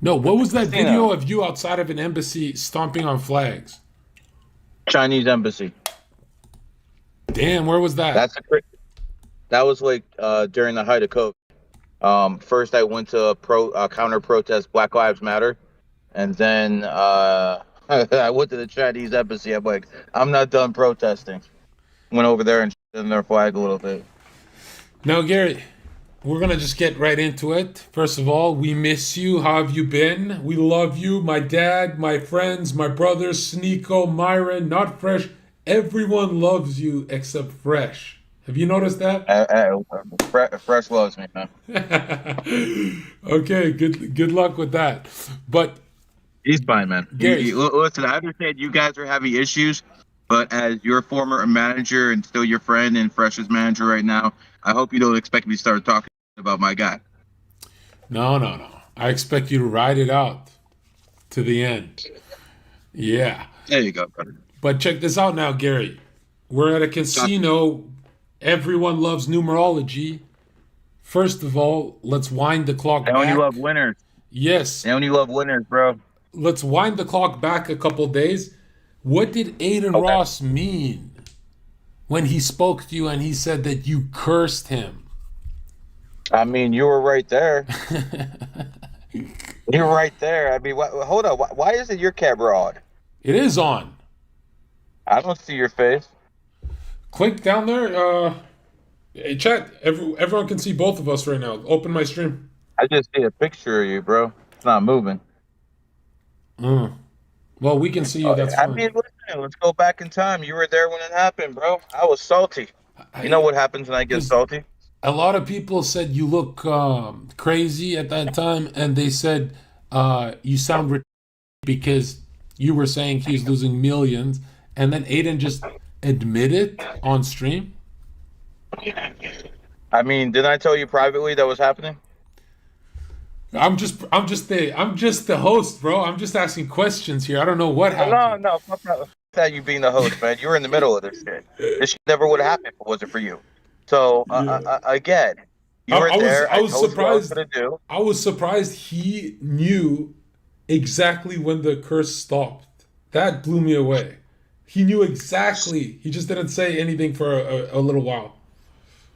No, what was that video Casino. of you outside of an embassy stomping on flags? Chinese embassy. Damn, where was that? That's a great. That was like during the height of COVID. First I went to counter protest Black Lives Matter, and then I went to the Chinese embassy. I'm like, I'm not done protesting. Went over there and in their flag a little bit. Now, Gary, we're gonna just get right into it. First of all, we miss you. How have you been? We love you. My dad, my friends, my brothers, Sneako, Myron, Not Fresh. Everyone loves you except Fresh. Have you noticed that? Fresh loves me, man. Okay, good luck with that. But He's fine, man. Gary, Listen, I understand you guys are having issues, but as your former manager and still your friend and Fresh's manager right now, I hope you don't expect me to start talking about my guy. no, no, no. I expect you to ride it out to the end. Yeah. There you go, brother. But check this out now, Gary. We're at a Talk to me. casino. Everyone loves numerology. First of all, let's wind the clock They only love back. winners. Yes, They only love winners, bro. let's wind the clock back a couple days. What did Aidan Okay. Ross mean when he spoke to you and he said that you cursed him? I mean, you were right there. You were right there. I mean, hold on. Why is it your camera on? It is on. I don't see your face. Click down there. Hey, chat. Everyone can see both of us right now. Open my stream. I just see a picture of you, bro. It's not moving. Mm. Well, we can see you. That's I fine. mean, listen, let's go back in time. You were there when it happened, bro. I was salty. You know what happens when I get Because salty? a lot of people said you look crazy at that time, and they said you sound because you were saying he's losing millions, and then Aiden just admitted on stream. I mean, didn't I tell you privately that was happening? I'm just the host, bro. I'm just asking questions here. I don't know what No, happened. no, fuck that. You being the host, man. You were in the middle of this shit. This shit never would have happened if it wasn't for you. So, Yeah, again, you I, were I was there. I I was told you what I was surprised. going to do. I was surprised he knew exactly when the curse stopped. That blew me away. He knew exactly. He just didn't say anything for a little while.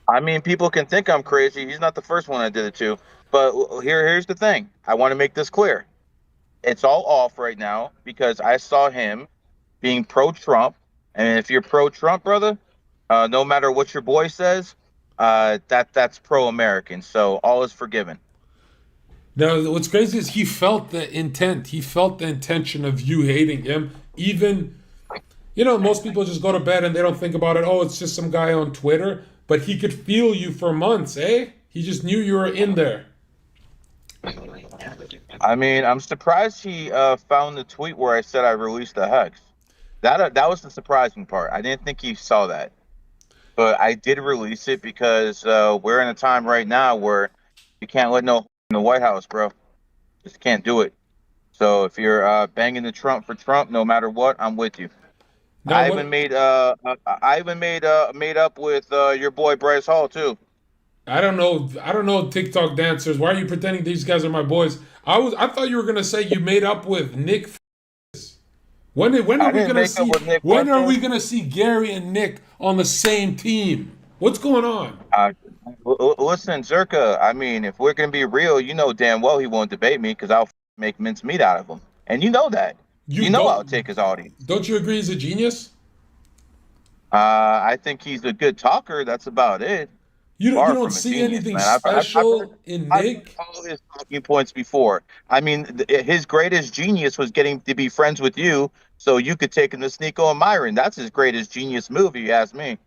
I mean, people can think I'm crazy. He's not the first one I did it to. But here's the thing. I want to make this clear. It's all off right now because I saw him being pro-Trump, and if you're pro-Trump, brother, no matter what your boy says, that's pro-American. So all is forgiven. Now, what's crazy is he felt the intent. He felt the intention of you hating him. Even, most people just go to bed and they don't think about it. Oh, it's just some guy on Twitter. But he could feel you for months, eh? He just knew you were in there. I mean, I'm surprised he found the tweet where I said I released the hex. That was the surprising part. I didn't think he saw that, but I did release it because we're in a time right now where you can't let no in the White House, bro. Just can't do it. So if you're banging the Trump for Trump, no matter what, I'm with you. Now, what? I even made up with your boy Bryce Hall too. I don't know. I don't know TikTok dancers. Why are you pretending these guys are my boys? I thought you were gonna say you made up with Nick. When are I we didn't gonna make up see? with Nick When are Fuentes. we gonna see Gary and Nick on the same team? What's going on? Uh, Listen, Zherka. I mean, if we're gonna be real, you know damn well he won't debate me because I'll make mincemeat out of him, and you know that. You You know I'll don't take his audience. don't you agree he's a genius? I think he's a good talker. That's about it. You Far don't from a see genius, anything man. I've heard special in I've heard Nick? all his talking points before. I mean, his greatest genius was getting to be friends with you, so you could take him to Sneako and Myron. That's his greatest genius move, if you ask me.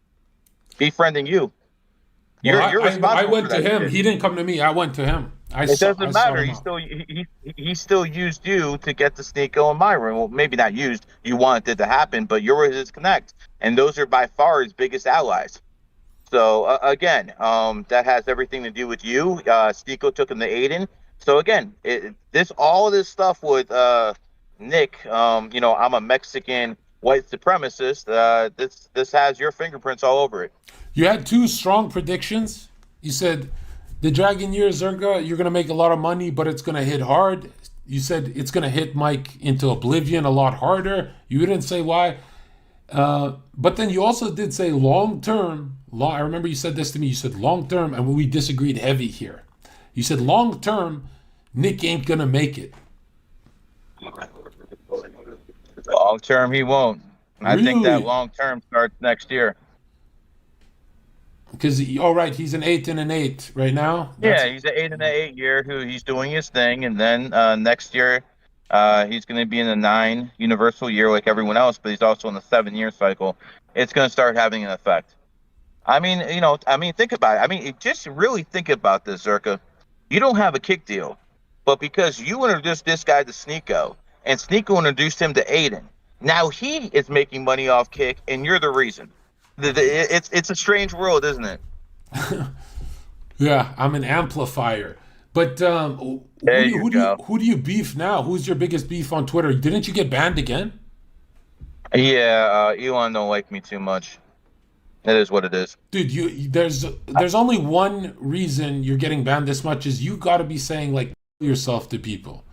Befriending you. Well, You're I responsible for went to that him. shit. He didn't come to me. I went to him. It I doesn't sought matter. him He out. still he still used you to get the Sneako and Myron. Well, maybe not used. You wanted it to happen, but you were his connect, and those are by far his biggest allies. So again, that has everything to do with you. Sneako took him to Aiden. So again, all this stuff with Nick. I'm a Mexican white supremacist. This has your fingerprints all over it. You had two strong predictions. You said the Dragon Year Zerga, you're gonna make a lot of money, but it's gonna hit hard. You said it's going to hit Mike into oblivion a lot harder. You didn't say why. But then you also did say long term. I remember you said this to me. You said long term, and we disagreed heavy here. You said long term, Nick ain't going to make it. Long term, he won't. I think that Really? long term starts next year. Because, all right, he's an 8 and an 8 right now. That's Yeah, he's an 8 and an 8 year who he's doing his thing, and then next year, he's going to be in a 9 universal year like everyone else, but he's also in the 7 year cycle. It's going to start having an effect. I mean, think about it. I mean, just really think about this, Zherka. You don't have a kick deal, but because you introduced this guy to Sneako, and Sneako introduced him to Aidan, now he is making money off kick, and you're the reason. It's a strange world, isn't it? Yeah, I'm an amplifier. But There you go. who do you beef now? Who's your biggest beef on Twitter? Didn't you get banned again? Yeah, Elon don't like me too much. It is what it is. Dude, there's only one reason you're getting banned this much is you got to be saying like yourself to people.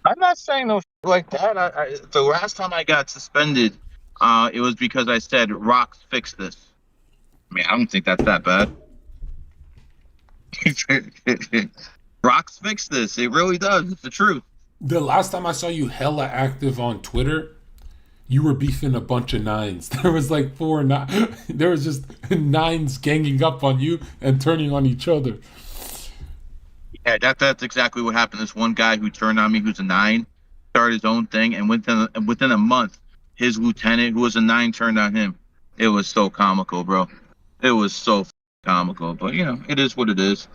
I'm not saying no like that. The last time I got suspended, it was because I said rocks fix this. I mean, I don't think that's that bad. Rocks fix this. It really does. It's the truth. The last time I saw you hella active on Twitter, you were beefing a bunch of nines. There was like there was just nines ganging up on you and turning on each other. Yeah, that's exactly what happened. This one guy who turned on me, who's a 9, started his own thing, and within a month, his lieutenant, who was a 9, turned on him. It was so comical, bro. It was so comical, but it is what it is.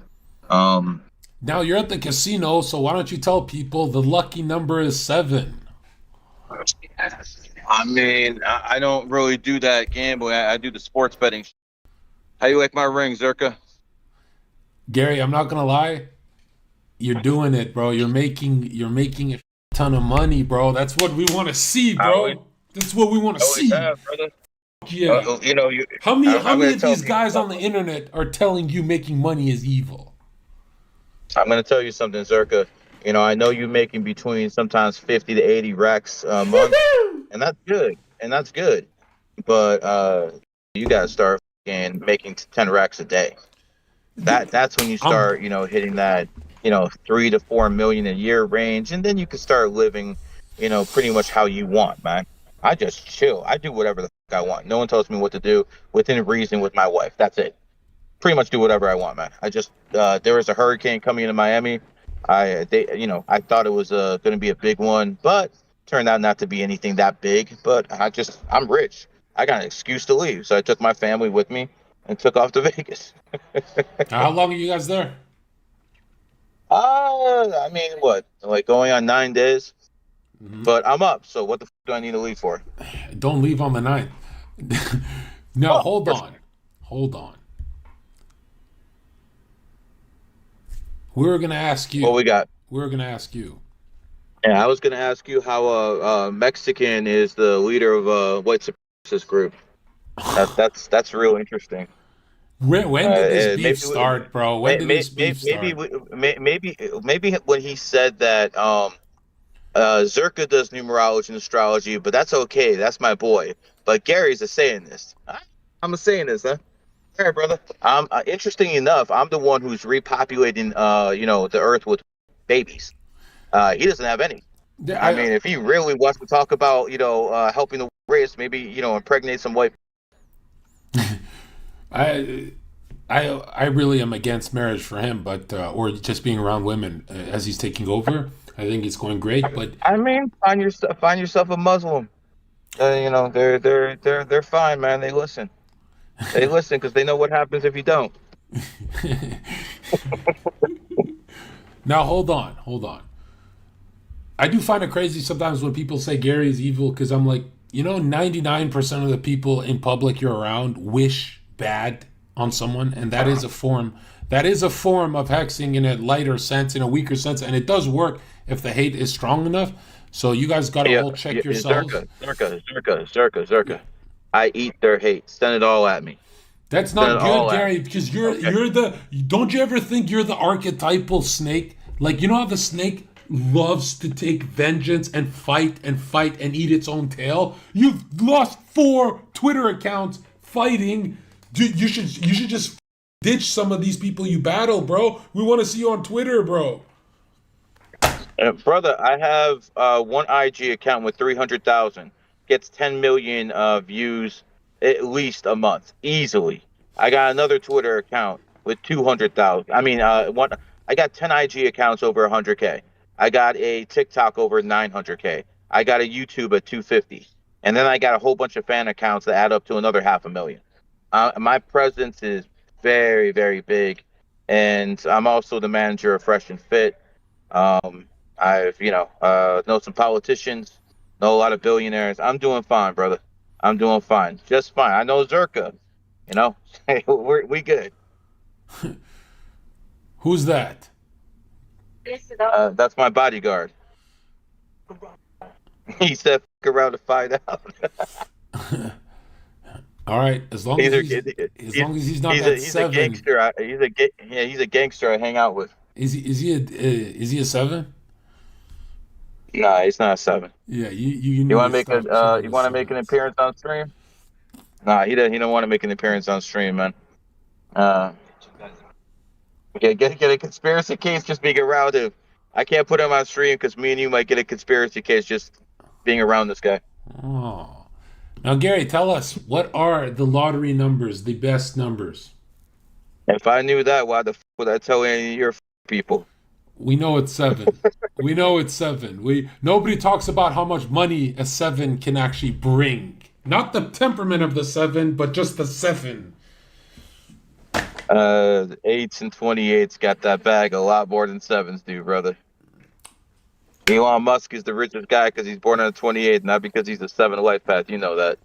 Now you're at the casino, so why don't you tell people the lucky number is 7? I mean, I don't really do that gambling. I do the sports betting. How you like my ring, Zherka? Garry, I'm not gonna lie, you're doing it, bro. You're making a ton of money, bro. That's what we want to see, bro. That's what we want to see. Have, brother. Yeah. How I'm many gonna of tell these people guys on the something. internet are telling you making money is evil? I'm going to tell you something, Zherka. I know you're making between sometimes 50 to 80 racks a month, and that's good. But you got to start making 10 racks a day. That's when you I'm start, hitting that, 3 to 4 million a year range, and then you can start living, pretty much how you want, man. I just chill. I do whatever the fuck I want. No one tells me what to do within reason with my wife. That's it. Pretty much do whatever I want, man. I just there was a hurricane coming into Miami. I thought it was going to be a big one, but turned out not to be anything that big. But I'm rich. I got an excuse to leave, so I took my family with me and took off to Vegas. How long are you guys there? I mean, what? Like going on 9 days? Mm-hmm. But I'm up. So what the do I need to leave for? Don't leave on the 9th. No, Oh, hold on. We were gonna ask you. what we got? We were gonna ask you. Yeah, I was going to ask you how Mexican is the leader of a white supremacist group. That's real interesting. When did this beef Maybe start, bro? When did this beef maybe start? maybe when he said that Zherka does numerology and astrology, but that's okay. That's my boy. But Garry's a Satanist. I'm a Satanist, huh? All right, brother. Interesting enough, I'm the one who's repopulating the earth with babies. He doesn't have any. I mean, if he really wants to talk about helping the race, maybe impregnate some white. I I really am against marriage for him, but or just being around women as he's taking over. I think it's going great, but I mean, find yourself a Muslim. They're fine, man. They listen. They listen because they know what happens if you don't. now hold on. I do find it crazy sometimes when people say Garry is evil because I'm like, 99% of the people in public you're around wish bad on someone, and that is a form of hexing in a lighter sense, in a weaker sense, and it does work if the hate is strong enough. So you guys got to all check yourselves. Zherka. I eat their hate. Send it all at me. That's not good, Garry, because you're the. Don't you ever think you're the archetypal snake? Like how the snake loves to take vengeance and fight and eat its own tail. You've lost 4 Twitter accounts fighting. Dude, you should just ditch some of these people you battle, bro. We want to see you on Twitter, bro. Brother, I have one IG account with 300,000. Gets 10 million views at least a month, easily. I got another Twitter account with 200,000. I mean, one. I got 10 IG accounts over 100K. I got a TikTok over 900K. I got a YouTube at 250, and then I got a whole bunch of fan accounts that add up to another 500,000. My presence is very, very big, and I'm also the manager of Fresh and Fit. I've, know some politicians, know a lot of billionaires. I'm doing fine, brother. I'm doing fine, just fine. I know Zherka, you know, we good. Who's that? That's my bodyguard. He said, "Fuck around to find out." All right, as long as he's not that he's 7. A gangster. He's a gangster I hang out with. Is he a 7? Nah, he's not a 7. Yeah, You need want to to make stop you want to make an appearance on stream? Nah, he don't want to make an appearance on stream, man. Get a conspiracy case just being around him. I can't put him on stream because me and you might get a conspiracy case just being around this guy. Oh. Now, Garry, tell us, what are the lottery numbers, the best numbers? If I knew that, why the f would I tell any of your people? We know it's 7. We know it's 7. Nobody talks about how much money a 7 can actually bring. Not the temperament of the 7, but just the 7. 8s and 28s got that bag a lot more than 7s do, brother. Elon Musk is the richest guy because he's born on a 28, not because he's a 7 life path. You know that.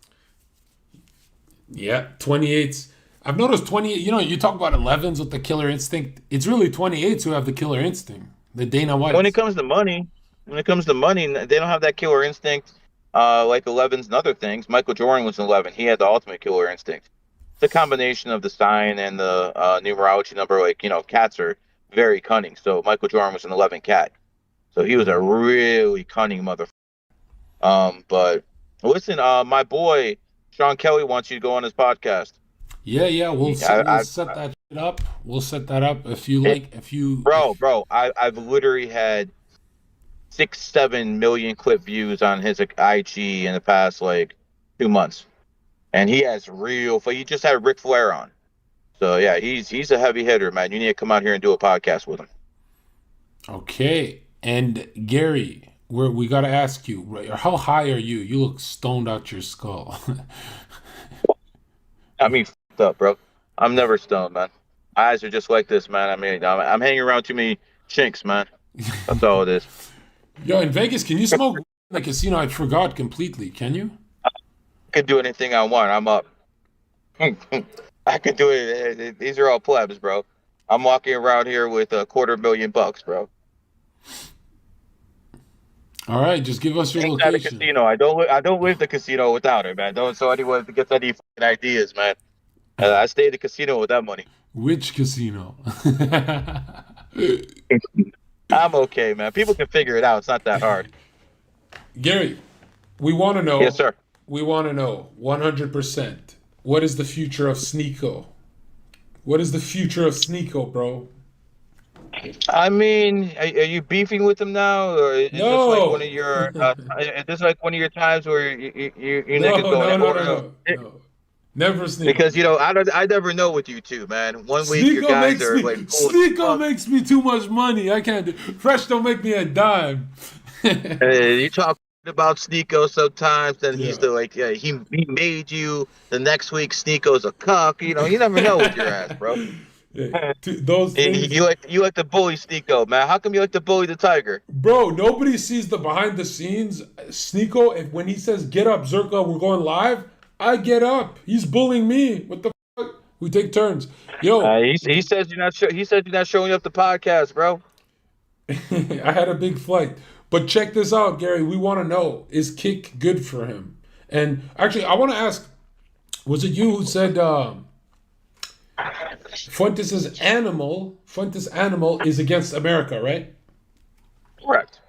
Yeah, 28s. I've noticed 28, you talk about 11s with the killer instinct. It's really 28s who have the killer instinct. The Dana Whites. When it comes to money, they don't have that killer instinct like 11s and other things. Michael Jordan was an 11. He had the ultimate killer instinct. It's a combination of the sign and the numerology number. Like, cats are very cunning. So Michael Jordan was an 11 cat. So he was a really cunning motherfucker. But listen, my boy Sean Kelly wants you to go on his podcast. Yeah, we'll set that shit up. We'll set that up if you like. Bro, I've literally had 6-7 million clip views on his IG in the past 2 months, and he has he just had Ric Flair on. So yeah, he's a heavy hitter, man. You need to come out here and do a podcast with him. Okay. And Garry, we got to ask you, how high are you? You look stoned out your skull. I mean, f***ed up, bro. I'm never stoned, man. My eyes are just like this, man. I mean, I'm hanging around too many chinks, man. That's all it is. Yo, in Vegas, can you smoke in the casino? I forgot completely. Can you? I can do anything I want. I'm up. I can do it. These are all plebs, bro. I'm walking around here with $250,000, bro. All right, just give us your Ain't location. At a casino. I don't leave the casino without it, man. Don't so anyone gets any fucking ideas, man. I stay at the casino with that money. Which casino? I'm okay, man. People can figure it out. It's not that hard. Garry, we want to know. Yes, sir. We want to know 100%. What is the future of Sneako? What is the future of Sneako, bro? I mean, are you beefing with him now, or is No. this like one of your? Is this like one of your times where you niggas going? No. Never Sneako. Because I never know with you two, man. One week your guys are like. Sneako makes me too much money. I can't do. Fresh don't make me a dime. You talk about Sneako sometimes, then he's he made you. The next week Sneako's a cuck. You never know with your ass, bro. Yeah, those things. You like to bully Sneako, man. How come you like to bully the tiger? Bro, nobody sees the behind the scenes. Sneako, when he says get up, Zherka, we're going live, I get up. He's bullying me. What the fuck? We take turns. Yo, he says you're not showing up the podcast, bro. I had a big flight. But check this out, Garry. We want to know, is kick good for him? And actually, I want to ask, was it you who said Fuentes' animal is against America, right? Correct.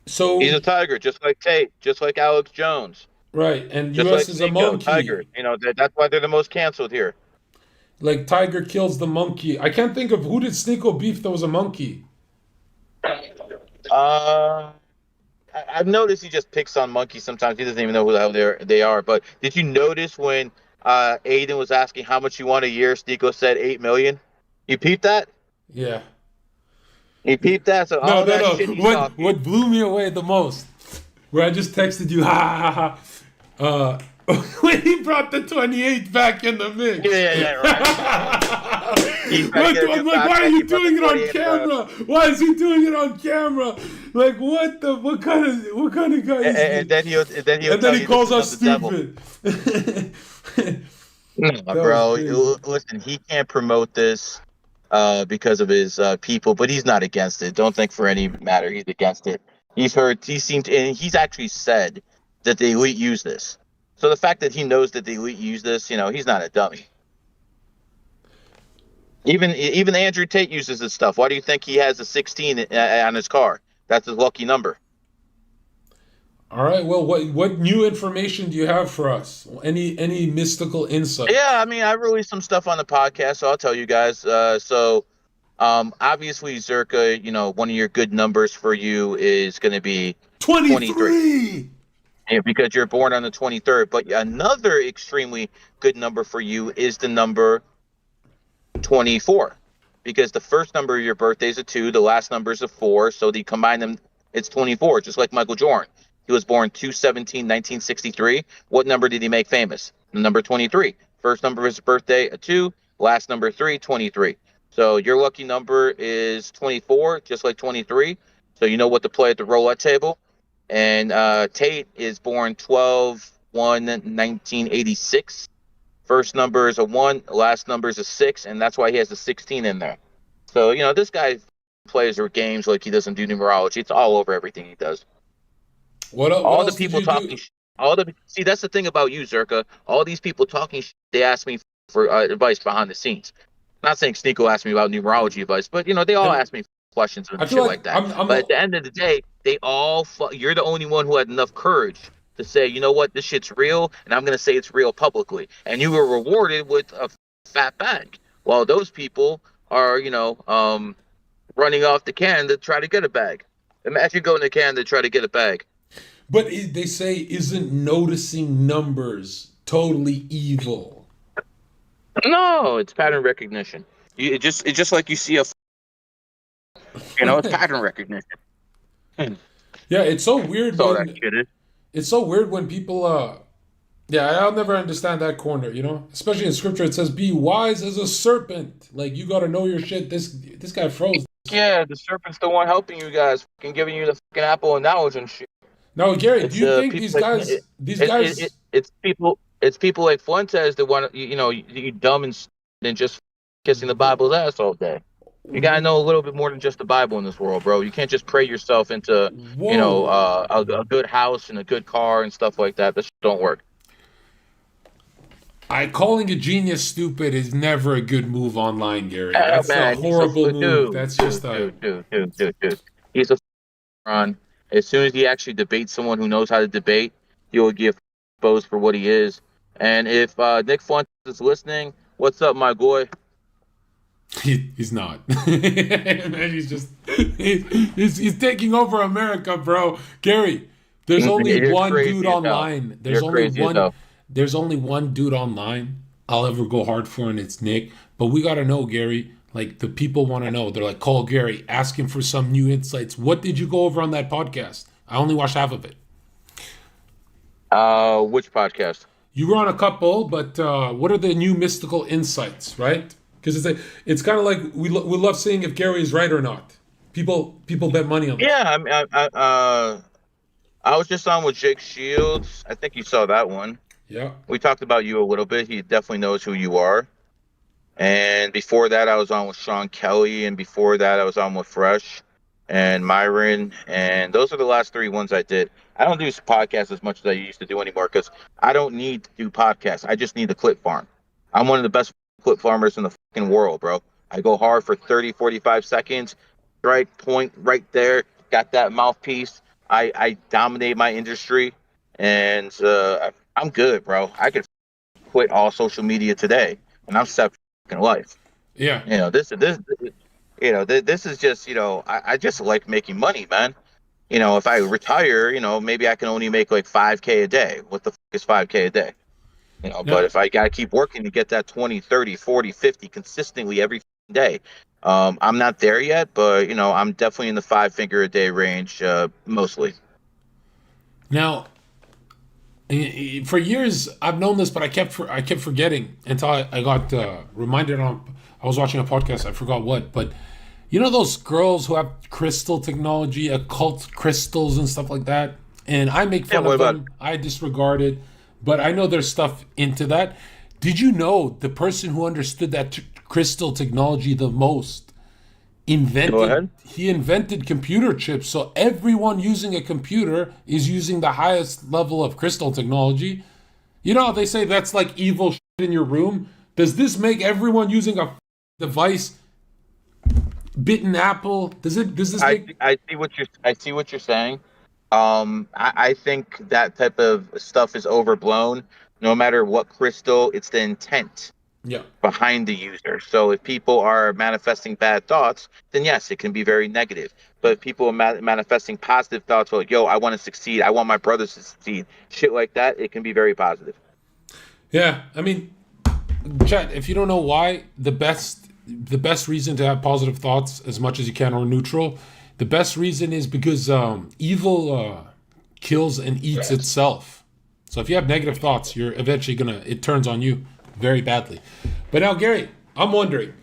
He's So a tiger, just like Tate, just like Alex Jones, right, and just U.S. like is a Sneako. monkey. Tigers. That's why they're the most canceled here. Like tiger kills the monkey. I can't think of who did Sneako beef that was a monkey. Uh, I've noticed he just picks on monkeys sometimes. He doesn't even know who the hell they are. But did you notice when Aidan was asking how much you want a year, Sneako said 8 million? You peeped that? Yeah. He peeped that. So No, all no, that no. shit he's talking. What blew me away the most, where I just texted you, ha ha ha, when he brought the 28 back in the mix. Yeah, right. He's trying to get a new I'm like, why are contract. He you brought the doing it on 28 back. camera? Why is he doing it on camera? Like, what kind of guy is And then this? he'll And then tell he you this calls is of us the devil. stupid. No, That was bro. crazy. Listen, he can't promote this because of his people, but he's not against it. Don't think for any matter he's against it. And he's actually said that the elite use this. So the fact that he knows that the elite use this, he's not a dummy. Even Andrew Tate uses this stuff. Why do you think he has a 16 on his car? That's his lucky number. All right. Well, what new information do you have for us? Any mystical insight? Yeah, I mean, I released some stuff on the podcast, so I'll tell you guys. Obviously, Zherka, one of your good numbers for you is going to be 23. 23. Yeah, because you're born on the 23rd. But another extremely good number for you is the number 24, because the first number of your birthday is a 2, the last number is a 4, so they combine them, it's 24, just like Michael Jordan. He was born 2/17/1963. What number did he make famous? The number 23. First number of his birthday, a 2, last number 3, 23. So your lucky number is 24, just like 23. So you know what to play at the roulette table. And Tate is born 12/1/1986. First number is a 1, last number is a 6, and that's why he has a 16 in there. So, this guy plays or games like he doesn't do numerology. It's all over everything he does. What All the else did people you talking, do? see, that's the thing about you, Zherka. All these people talking, they ask me for advice behind the scenes. I'm not saying Sneako asked me about numerology advice, but they all And ask me questions I and feel shit like like that. I'm But at the the end of the day, you're the only one who had enough courage to say, you know what, this shit's real, and I'm gonna say it's real publicly. And you were rewarded with a fat bag, while those people are, running off the can to try to get a bag. Imagine going to Canada to try to get a bag. but they say isn't noticing numbers totally evil? No, it's pattern recognition. It's just like you see it's pattern recognition. Yeah, it's so weird That's all that when shit is. people yeah, I'll never understand that corner, Especially in scripture it says be wise as a serpent. Like you got to know your shit. This guy froze. Yeah, the serpent's the one helping you guys, fucking giving you the fucking apple of knowledge and shit. Now, Gary, do It's you think people like these guys it's people like Fuentes that want you dumb and just kissing the Bible's ass all day. You gotta know a little bit more than just the Bible in this world, bro. You can't just pray yourself into whoa. a good house and a good car and stuff like that. That shit don't work. Calling a genius stupid is never a good move online, Gary. Oh, That's a man, he's horrible a move. dude, That's just a dude. He's a on. As soon as he actually debates someone who knows how to debate, he will get exposed for what he is. And if Nick Fuentes is listening, what's up, my boy? he's not. he's just he's taking over America, bro. Gary, there's only You're one crazy dude as hell. online. You're crazy as hell. There's only one dude online I'll ever go hard for, and it's Nick. But we gotta know, Gary. Like the people want to know. They're like, call Gary, ask him for some new insights. What did you go over on that podcast? I only watched half of it. Which podcast? You were on a couple, but what are the new mystical insights, right? Because it's kind of like we love seeing if Gary is right or not. People bet money on this. Yeah, I was just on with Jake Shields. I think you saw that one. Yeah. We talked about you a little bit. He definitely knows who you are. And before that, I was on with Sean Kelly, and before that, I was on with Fresh and Myron, and those are the last 3 ones I did. I don't do podcasts as much as I used to do anymore because I don't need to do podcasts. I just need the clip farm. I'm one of the best clip farmers in the fucking world, bro. I go hard for 30, 45 seconds, strike point right there, got that mouthpiece. I dominate my industry, and I'm good, bro. I could quit all social media today, and I'm set for life. Yeah. You know, this is just, I just like making money, man. If I retire, maybe I can only make like 5K a day. What the is 5K a day? But Now, if I got to keep working to get that 20, 30, 40, 50 consistently every day, I'm not there yet, but, I'm definitely in the five-figure a day range, mostly. now, for years I've known this, but I kept forgetting until I got reminded on. I was watching a podcast. I forgot what, but you know those girls who have crystal technology, occult crystals and stuff like that. And I make Yeah, fun what of about it? them. I disregard it, but I know there's stuff into that. Did you know the person who understood that crystal technology the most Go invented ahead. he invented computer chips, so everyone using a computer is using the highest level of crystal technology. You know how they say that's like evil shit in your room? Does this make everyone using a device bitten apple? Does this make I see what you're saying. I think that type of stuff is overblown. No matter what crystal, it's the intent yeah. behind the user. So if people are manifesting bad thoughts, then yes, it can be very negative. But if people are manifesting positive thoughts, like, yo, I want to succeed, I want my brothers to succeed, shit like that, it can be very positive. Yeah, I mean, Chad, if you don't know why, the best reason to have positive thoughts as much as you can or neutral, the best reason is because evil kills and eats itself. So if you have negative thoughts, you're eventually gonna it turns on you very badly. But now, Gary, I'm wondering,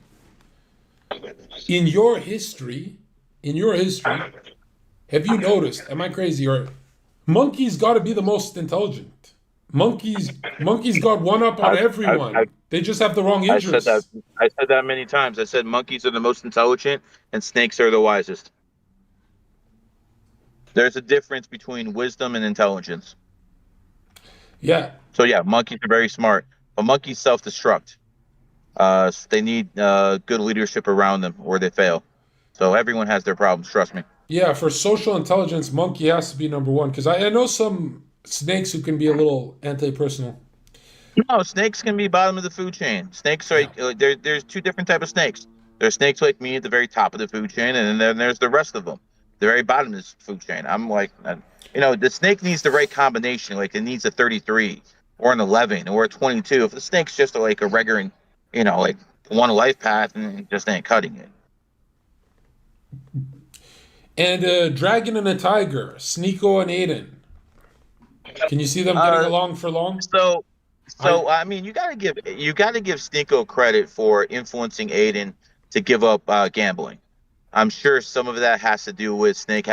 in your history, in your history, have you noticed? Am I crazy or monkeys got to be the most intelligent? Monkeys got one up on I've, I've, everyone. I've, They just have the wrong I said that. interests. I said that many times. I said monkeys are the most intelligent and snakes are the wisest. There's a difference between wisdom and intelligence. Yeah, So yeah, monkeys are very smart, but monkeys self-destruct. They need good leadership around them, or they fail. So everyone has their problems. Trust me. yeah. For social intelligence, monkey has to be number one because I know some snakes who can be a little anti-personal. No, snakes can be bottom of the food chain. Snakes are Yeah, there's two different type of snakes. There's snakes like me at the very top of the food chain, and then there's the rest of them, the very bottom of the food chain. I'm like, the snake needs the right combination. Like it needs a 33 or an 11 or a 22. If the snake's just like a regular, like one life path, and it just ain't cutting it. and a dragon and a tiger, Sneako and Aiden. Can you see them getting Uh, along for long? so I I mean, you gotta give Sneako credit for influencing Aiden to give up gambling. I'm sure some of that has to do with Snake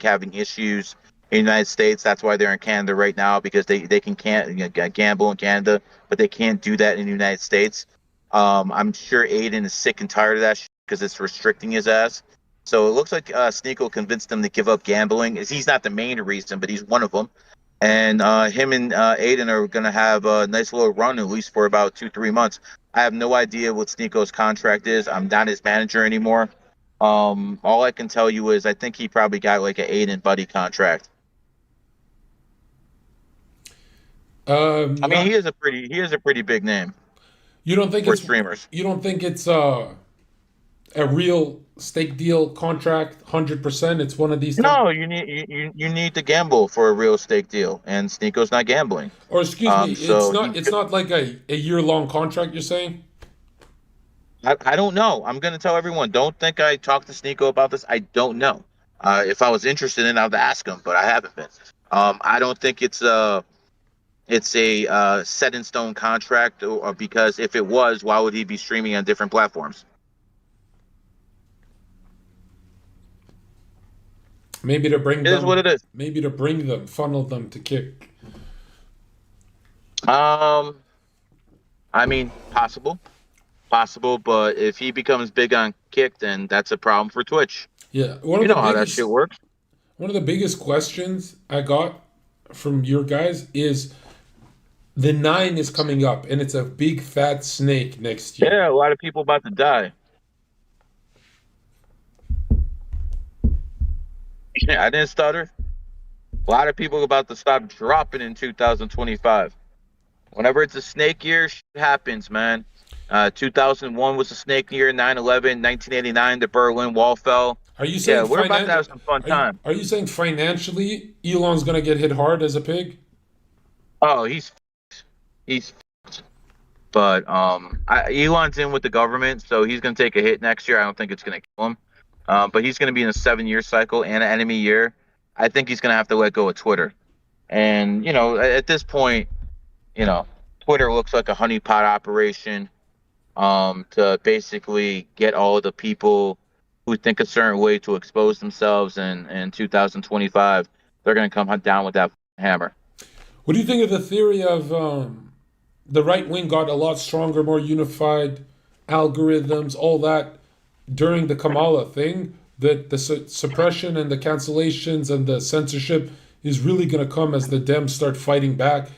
having issues in the United States. That's why they're in Canada right now because they can't gamble in Canada, but they can't do that in the United States. I'm sure Aiden is sick and tired of that because it's restricting his ass. So it looks like Sneako convinced him to give up gambling. He's not the main reason, but he's one of them. And him and Aiden are going to have a nice little run, at least for about 2, 3 months. I have no idea what Sneako's contract is. I'm not his manager anymore. All I can tell you is I think he probably got like an Aiden buddy contract. I mean, not. he is a pretty big name You don't think for it's streamers. you don't think it's a real stake deal contract 100%? It's one of these things. No, you need to gamble for a real estate deal, and Sneako's not gambling. Or excuse me, So it's not like a year long contract you're saying? I don't know. I'm gonna tell everyone. Don't think I talked to Sneako about this. I don't know. If I was interested in, I'd ask him, but I haven't been. I don't think it's a set in stone contract, or because if it was, why would he be streaming on different platforms? Maybe to bring It is what them it is. maybe to bring them, funnel them to kick. Um, I mean, possible, but if he becomes big on Kick, then that's a problem for Twitch. Yeah. You know how that shit works. One of the biggest questions I got from your guys is the 9 is coming up and it's a big fat snake next year. Yeah, a lot of people about to die. Yeah, I didn't stutter. A lot of people are about to stop dropping in 2025. Whenever it's a snake year, shit happens, man. 2001 was a snake year, 9/11, 1989, the Berlin Wall fell. Are you Yeah, saying we're about to have some fun time. are you saying financially Elon's gonna get hit hard as a pig? Oh, he's but Elon's in with the government, so he's going to take a hit next year. I don't think it's going to kill him, but he's going to be in a 7 year cycle and an enemy year. I think he's going to have to let go of Twitter. And at this point, you know, Twitter looks like a honeypot operation to basically get all the people who think a certain way to expose themselves. And in 2025, they're going to come down with that hammer. What do you think of the theory of the right wing got a lot stronger, more unified, algorithms, all that during the Kamala thing? That the suppression and the cancellations and the censorship is really going to come as the Dems start fighting back.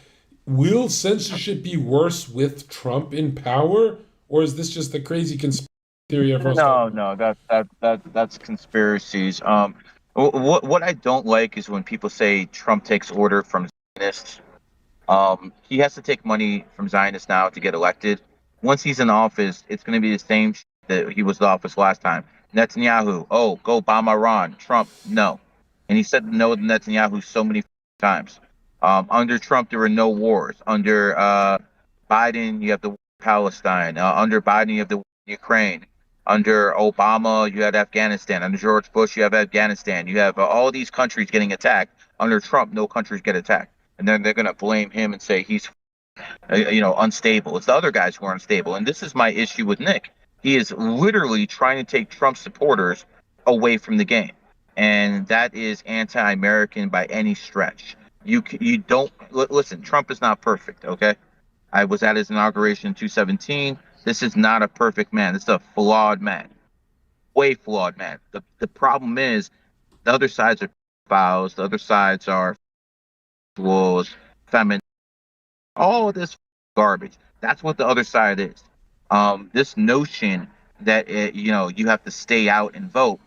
Will censorship be worse with Trump in power, or is this just the crazy conspiracy theory everyone's No, talking about? no, that's conspiracies. What I don't like is when people say Trump takes order from Zionists. He has to take money from Zionists now to get elected. Once he's in office, it's going to be the same that he was in office last time. Netanyahu, oh, go bomb Iran. Trump, no. And he said no to Netanyahu so many times. Under Trump, there were no wars. Under Biden, you have the war in Palestine. Under Biden, you have the war in Ukraine. Under Obama, you had Afghanistan. Under George Bush, you have Afghanistan. You have all these countries getting attacked. Under Trump, no countries get attacked. And then they're going to blame him and say he's unstable. It's the other guys who are unstable. And this is my issue with Nick. He is literally trying to take Trump supporters away from the game. And that is anti-American by any stretch. You don't listen. Trump is not perfect. Okay, I was at his inauguration in 2017. This is not a perfect man. This is a flawed man, way flawed man. The problem is the other sides are fouls. The other sides are wolves, feminine, all this garbage. That's what the other side is. This notion that you have to stay out and vote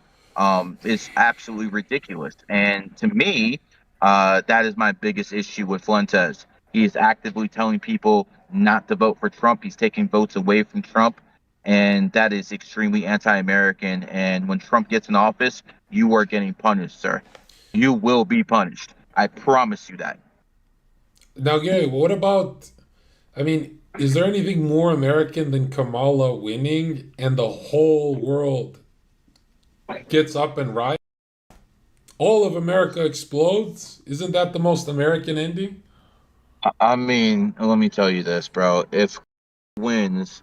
is absolutely ridiculous. And to me, that is my biggest issue with Fuentes. He is actively telling people not to vote for Trump. He's taking votes away from Trump, and that is extremely anti-American. And when Trump gets in office, you are getting punished, sir. You will be punished. I promise you that. Now, Gary, what about? I mean, is there anything more American than Kamala winning and the whole world gets up and riots? All of America explodes? Isn't that the most American ending? I mean, let me tell you this, bro. If wins,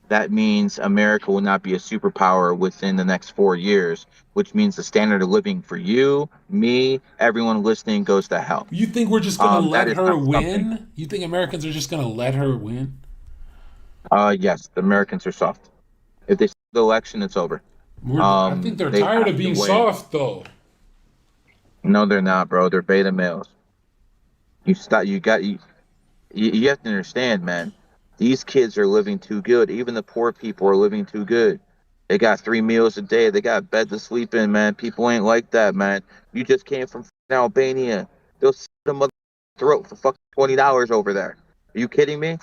that means America will not be a superpower within the next 4 years, which means the standard of living for you, me, everyone listening goes to hell. You think we're just gonna That let is her not something. win? You think Americans are just gonna let her win? Yes, the Americans are soft. If they steal the election, it's over. I think they're They tired have of to being win. soft, though. No, they're not, bro. They're beta males. You stop. You have to understand, man. These kids are living too good. Even the poor people are living too good. They got 3 meals a day. They got a bed to sleep in, man. People ain't like that, man. You just came from Albania. They'll slit a mother throat for fucking $20 over there. Are you kidding me?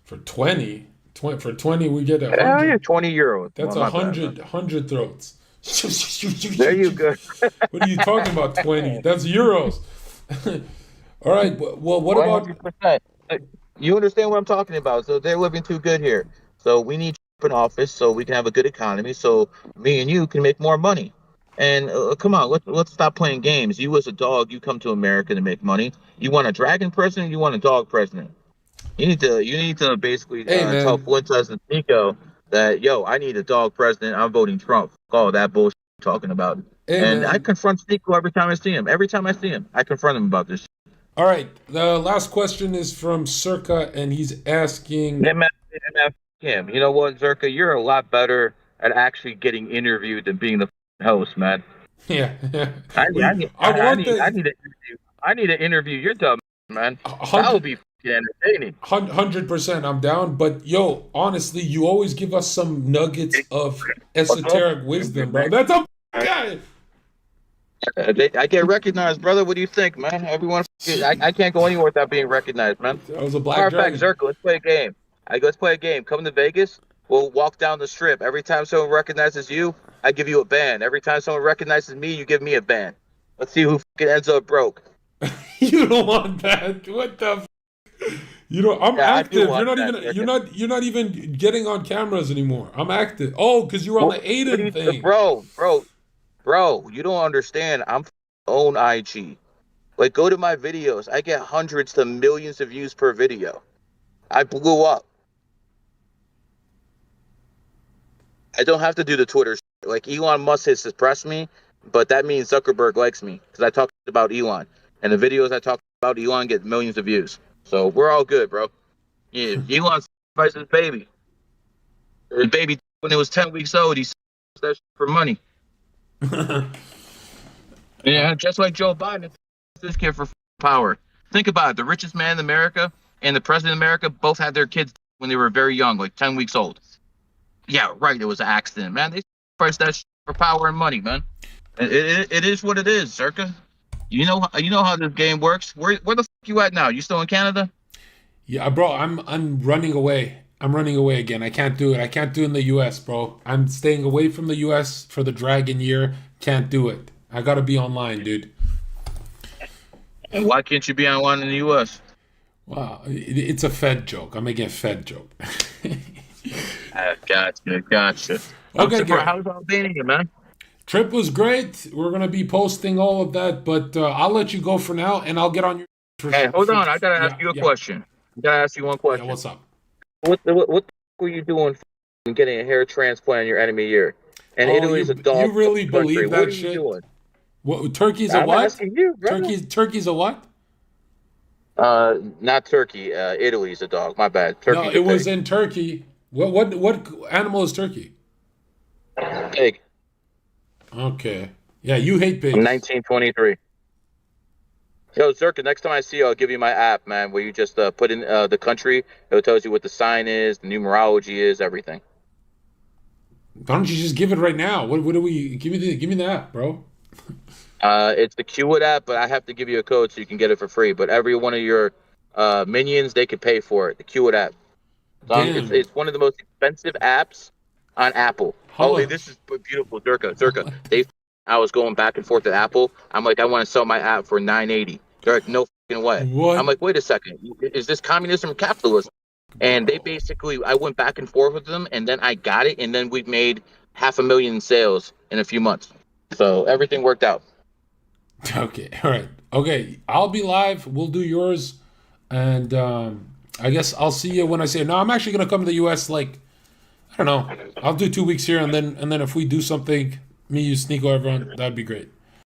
For 20, 20 for 20, we get a Hell yeah, hundred. 20 euros. That's Well, a my bad, man. hundred throats. There you go. What are you talking about? 20? That's euros. All right. Well, what about? 100%. You understand what I'm talking about? So they're living too good here. So we need Trump in office so we can have a good economy. So me and you can make more money. And come on, let's stop playing games. You as a dog, you come to America to make money. You want a dragon president? You want a dog president? You need to basically Hey, tell man. Fuentes and Nico that yo, I need a dog president. I'm voting Trump. Fuck all that bullshit you're talking about. Hey, And I man. confront Sneako every time I see him. Every time I see him, I confront him about this. All right. The last question is from Zherka, and he's asking. MF Kim. You know what, Zherka? You're a lot better at actually getting interviewed than being the host, man. Yeah. I need, I we. need, I I I want need, I the need to interview. I need to interview your dumb man. That would hundred. be fucking entertaining. 100%, I'm down. But yo, honestly, you always give us some nuggets of Okay. esoteric wisdom, bro. That's a guy. I get recognized, brother. What do you think, man? Everyone, I can't go anywhere without being recognized, man. That was a Matter black of fact, dragon. Zherka, let's play a game. Let's play a game. Come to Vegas. We'll walk down the strip. Every time someone recognizes you, I give you a ban. Every time someone recognizes me, you give me a ban. Let's see who fucking ends up broke. You don't want that. What the? You know, I'm Yeah, I do active. You're want not that, even. You're Zherka. not. You're not even getting on cameras anymore. I'm active. Oh, because you were on What, the what do Aiden you, thing. bro? You don't understand. I'm own IG. Like, go to my videos. I get hundreds to millions of views per video. I blew up. I don't have to do the Twitter. Like Elon Musk has suppressed me, but that means Zuckerberg likes me because I talk about Elon, and the videos I talk about Elon get millions of views. So we're all good, bro. Yeah, Elon sacrificed his baby. His baby when it was 10 weeks old. He sacrificed that for money. Yeah, just like Joe Biden, this kid for power. Think about it: the richest man in America and the president of America both had their kids when they were very young, like 10 weeks old. Yeah, right. It was an accident, man. They sacrificed that for power and money, man. It is what it is, Zherka. You know how this game works. Where the fuck you at now? You still in Canada? Yeah, bro. I'm running away. I'm running away again. I can't do it. I can't do it in the U.S., bro. I'm staying away from the U.S. for the Dragon year. Can't do it. I gotta be online, dude. And why can't you be on one in the U.S.? Wow, it's a Fed joke. I'm making a Fed joke. Gotcha. I'm Okay, surprised. Garry. How's Albania, man? Trip was great. We're gonna be posting all of that, but I'll let you go for now, and I'll get on your. Hey, hold on. I gotta ask Yeah, you a yeah, question. I gotta ask you one yeah. question. What's up? What the were you doing getting a hair transplant in your enemy year? And Oh, Italy's a you dog really country. believe What that are you shit? doing? What? Turkey's a I'm what? asking you, bro. Turkey's a what? Not Turkey. Italy's a dog. My bad. No, Turkey's it a was pig. in Turkey. What animal is turkey? Pig. Okay. Yeah, you hate I'm pigs. 1923. Yo, Zerka, next time I see you, I'll give you my app, man, where you just put in the country. It tells you what the sign is, the numerology is, everything. Why don't you just give it right now? What do we give me the app, bro? It's the Qwood app, but I have to give you a code so you can get it for free. But every one of your minions, they could pay for it. The Qwood app. Damn. It's one of the most expensive apps on Apple. How Oh, this much? is beautiful, Zerka. I was going back and forth to Apple. I'm like, I want to sell my app for 980. They're like, no fucking way. I'm What, like, wait a second, is this communism or capitalism? And they bro? basically, I went back and forth with them, and then I got it, and then we made 500,000 in sales in a few months. So everything worked out. Okay, all right. Okay, I'll be live. We'll do yours, and I guess I'll see you when I say no. I'm actually gonna come to the U.S. Like I don't know. I'll do 2 weeks here, and then if we do something, me, you, Sneako, everyone, that'd be great.